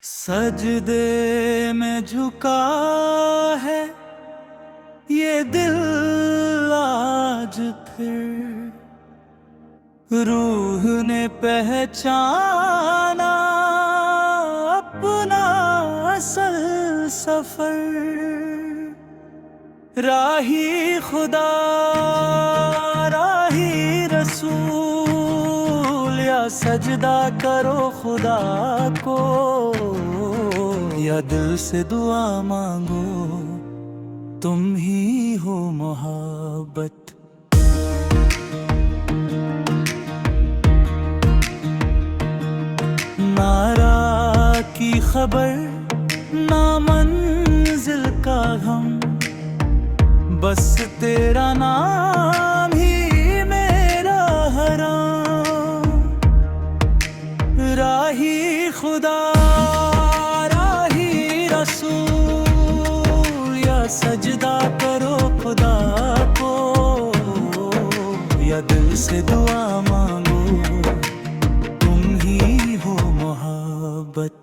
सजदे में झुका है ये दिल आज फिर, रूह ने पहचाना अपना असल सफर। राही खुदा राही रसूल, या सजदा करो खुदा को, या दिल से दुआ मांगो, तुम ही हो मोहब्बत। ना राह की खबर ना मंजिल का गम, बस तेरा नाम ही मेरा हराम। राही खुदा राही रसूल, या सजदा करो खुदा को, या दिल से दुआ मांगो, तुम ही हो मोहब्बत।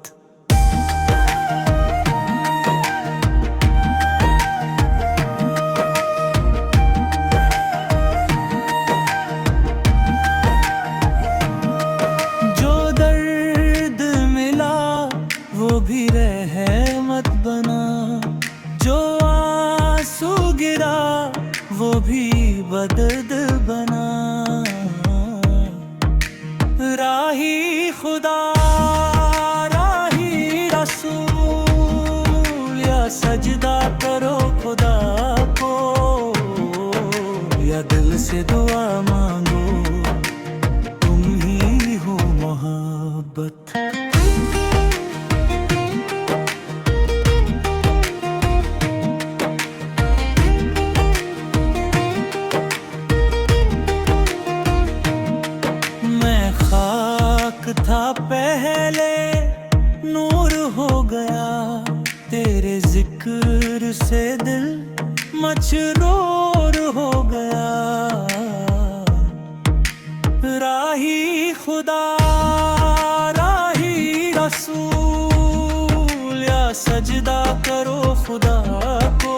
वो भी रहमत बना, जो आंसू गिरा वो भी बदद बना। राही खुदा राही रसूल, या सजदा करो खुदा को, या दिल से दुआ मांगो, तुम ही हो मोहब्बत। था पहले नूर हो गया, तेरे जिक्र से दिल मचरूर हो गया। राही खुदा राही रसूल, या सजदा करो खुदा को,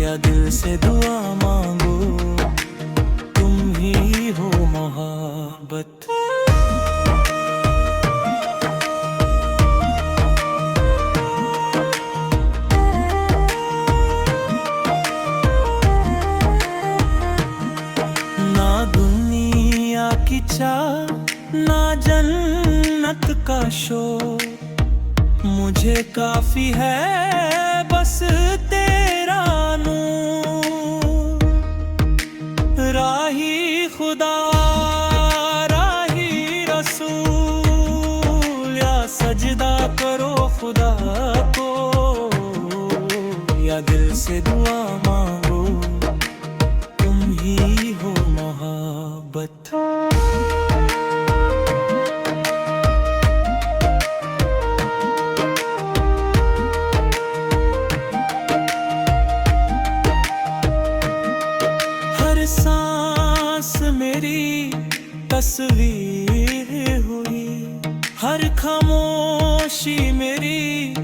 या दिल से दुआ मांगो, तुम ही हो मोहब्बत। ना जन्नत का शोर, मुझे काफी है बस तेरा नूर। राही खुदा राही रसूल, या सजदा करो खुदा को, या दिल से दुआ मांगो, तुम ही हो मोहब्बत। सांस मेरी तस्वीर हुई, हर खामोशी मेरी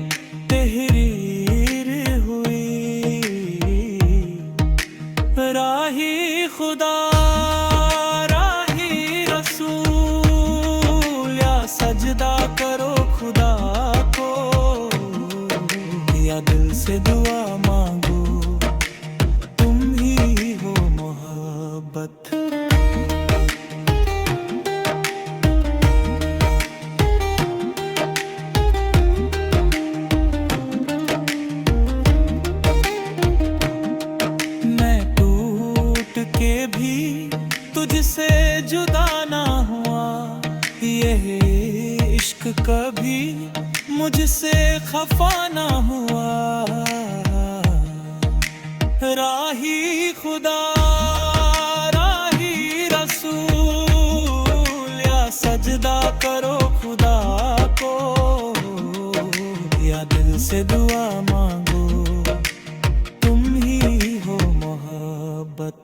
तहरीर हुई। राही खुदा राही रसूल, या सजदा करो खुदा को, या दिल से दुआ मांगो, तुम ही हो मोहब्बत। मैं टूट के भी तुझसे जुदा ना हुआ, यह इश्क कभी मुझसे खफा ना हुआ। राही खुदा राही रसूल, या सजदा करो खुदा को, या दिल से दुआ मांगो, तुम ही हो मोहब्बत।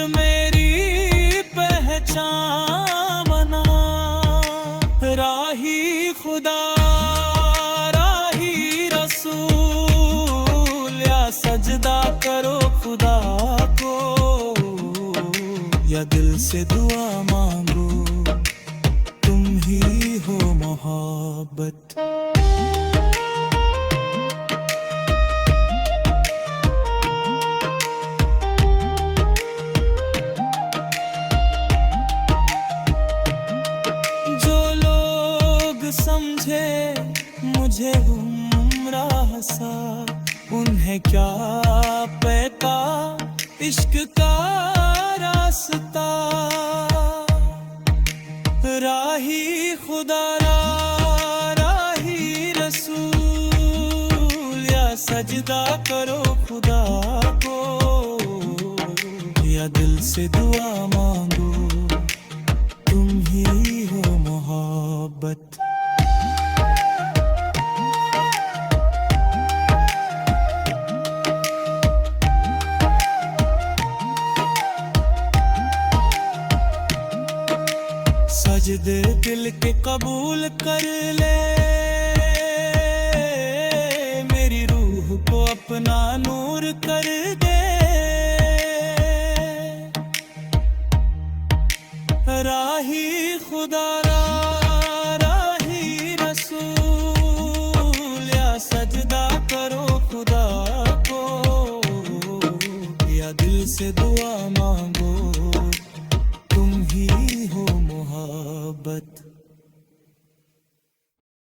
मेरी पहचान बना। राही खुदा, राही रसूल, या सजदा करो खुदा को, या दिल से दुआ मांगो, तुम ही हो मोहब्बत। समझे मुझे गुमराह सा, उन्हें क्या पता इश्क का रास्ता। राही खुदा, राही रसूल, या सजदा करो खुदा को, या दिल से दुआ मांगो, तुम ही हो मोहब्बत। सजदे दिल के कबूल कर ले, मेरी रूह को अपना नूर कर दे। राही खुदा, राही रसूल, या सजदा करो खुदा को, या दिल से दुआ मांगो, तुम ही हो मोहब्बत।